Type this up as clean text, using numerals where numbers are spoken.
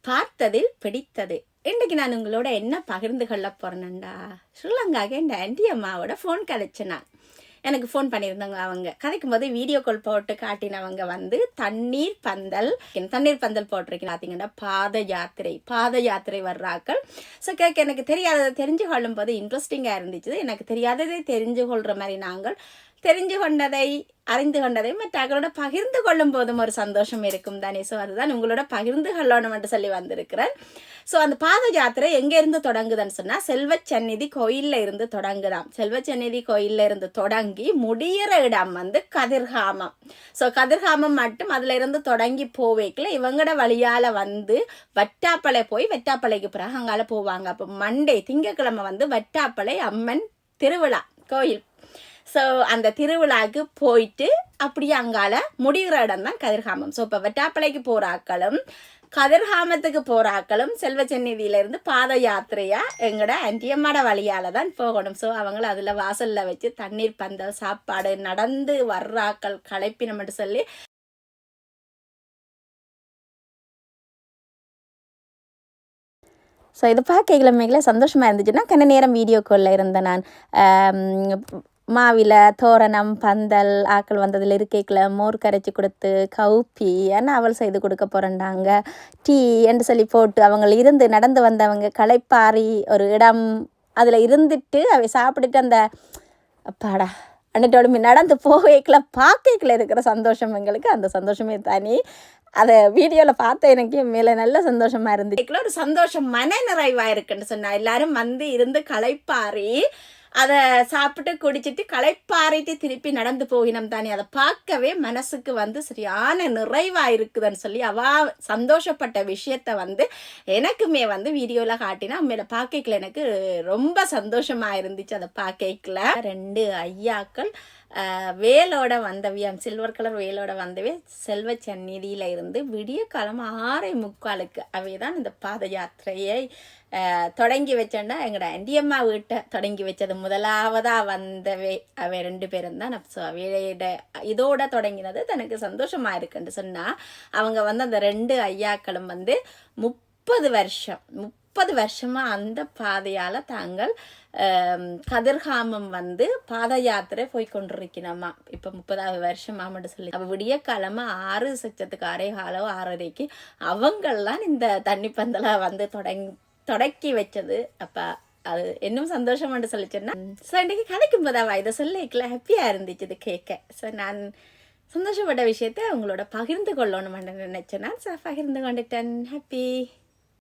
பார்த்ததில் பிடித்தது. இன்றைக்கு நான் உங்களோட என்ன பகிர்ந்து கொள்ள போறேன்டா, ஸ்ரீலங்காக்கு என் ஆண்டி அம்மாவோட ஃபோன் கதைச்சு நான் எனக்கு ஃபோன் பண்ணியிருந்தாங்க. அவங்க கதைக்கும் போது வீடியோ கால் போட்டு காட்டினவங்க வந்து தண்ணீர் பந்தல் போட்டிருக்கேன். பார்த்தீங்கன்னா பாத யாத்திரை வர்றாக்கள். ஸோ கேட்க எனக்கு தெரியாததை தெரிஞ்சு கொள்ளும் போது இன்ட்ரெஸ்டிங்காக இருந்துச்சு. எனக்கு தெரியாததை தெரிஞ்சு கொள்கிற மாதிரி நாங்கள் தெரிஞ்சு கொண்டதை அறிந்து கொண்டதை மற்றவர்களோட பகிர்ந்து கொள்ளும் போதும் ஒரு சந்தோஷம் இருக்கும் தானே. ஸோ அதுதான் உங்களோட பகிர்ந்து கொள்ளணும்னு சொல்லி வந்திருக்கிறேன். ஸோ அந்த பாத யாத்திரை எங்கேருந்து தொடங்குதுன்னு சொன்னால் செல்வச்சந்நிதி கோயிலில் இருந்து தொடங்குதாம். செல்வச்சந்நிதி கோயிலில் இருந்து தொடங்கி முடிகிற இடம் வந்து கதிர்காமம். ஸோ கதிர்காமம் மட்டும் அதில் இருந்து தொடங்கி போவேக்கில் இவங்களோட வழியால் வந்து வட்டாப்பளை போய் வட்டாப்பளைக்கு பிறகு அங்கால போவாங்க. அப்போ மண்டே திங்கக்கிழமை வந்து வட்டாப்பளை அம்மன் திருவிழா கோயில். ஸோ அந்த திருவிழாவுக்கு போயிட்டு அப்படியே அங்கால முடிகிற இடம் தான் கதிர்காமம். ஸோ இப்போ வெட்டாப்பளைக்கு போகிறாக்களும் கதிர்காமத்துக்கு போகிறாக்களும் செல்வச்சந்நிதியிலேருந்து பாத யாத்திரையாக எங்களோட ஆண்டியம்மாட வழியால் தான் போகணும். ஸோ அவங்கள அதில் வாசலில் வச்சு தண்ணீர் பந்தல் சாப்பாடு நடந்து வர்றாக்கள் களைப்பினம்னு சொல்லி ஸோ இது பார்க்கல சந்தோஷமாக இருந்துச்சுன்னா கண்ண நேரம் வீடியோ காலில் இருந்தேன் நான். மாவில தோரணம் பந்தல் ஆக்கள் வந்ததில் இருக்கைக்குள்ள மோர் கரைச்சி கொடுத்து கவுப்பி அவள் செய்து கொடுக்க போகிறேன்டாங்க. டீ என்று சொல்லி போட்டு அவங்க இருந்து நடந்து வந்தவங்க களைப்பாரி ஒரு இடம் அதில் இருந்துட்டு அவை சாப்பிட்டுட்டு அந்த அப்பாடா அன்னிட்டோட நடந்து போகைக்குள்ள பார்க்கல இருக்கிற சந்தோஷம் எங்களுக்கு அந்த சந்தோஷமே தனி. அதை வீடியோவில் பார்த்த எனக்கு மேலே நல்ல சந்தோஷமாக இருந்துச்சு. ஒரு சந்தோஷம் மன நிறைவாக இருக்குன்னு சொன்னால் எல்லாரும் வந்து இருந்து களைப்பாரி அதை சாப்பிட்டு குடிச்சிட்டு களைப்பாரிட்டு திருப்பி நடந்து போகினோம் தானே. அதை பார்க்கவே மனசுக்கு வந்து சரியான நிறைவாக இருக்குதுன்னு சொல்லி சந்தோஷப்பட்ட விஷயத்த வந்து எனக்குமே வந்து வீடியோவில் காட்டினா உண்மையில பார்க்கல எனக்கு ரொம்ப சந்தோஷமாக இருந்துச்சு. அதை பார்க்கல 2 ஐயாக்கள் வேலோட வந்தவியாம் சில்வர் கலர் வேலோட வந்தவே செல்வச்சந்நிதியில் இருந்து விடிய காலம் 6:45 அவை தான் இந்த பாத யாத்திரையை தொடங்கி வச்சேன்னா எங்களோட ஆண்டியம்மா வீட்டை தொடங்கி வச்சது முதலாவதாக வந்தவே அவை 2 பேரும் தான். ஸோ அவையோட இதோட தொடங்கினது தனக்கு சந்தோஷமாக இருக்குன்னு சொன்னால் அவங்க வந்து அந்த 2 ஐயாக்களும் வந்து 30 வருஷமாக அந்த பாதையால் தாங்கள் கதிர்காமம் வந்து பாத யாத்திரை போய் கொண்டிருக்கணுமா. இப்போ 30வது வருஷமா மட்டும் சொல்லி அப்போ விடிய காலமாக 6 சச்சத்துக்கு 6:15 அவங்கள்லாம் இந்த தண்ணி பந்தலை வந்து தொடக்கி வச்சது. அப்போ அது இன்னும் சந்தோஷமானு சொல்லிச்சேன்னா ஸோ இன்றைக்கி கதைக்கும் போதாவா இதை சொல்லிக்கல ஹாப்பியாக இருந்துச்சு இது கேட்க. ஸோ நான் சந்தோஷப்பட்ட விஷயத்த அவங்களோட பகிர்ந்து கொள்ளணும்னு நினச்சேன்னா ஸோ பகிர்ந்து கொண்டுட்டேன். ஹாப்பி.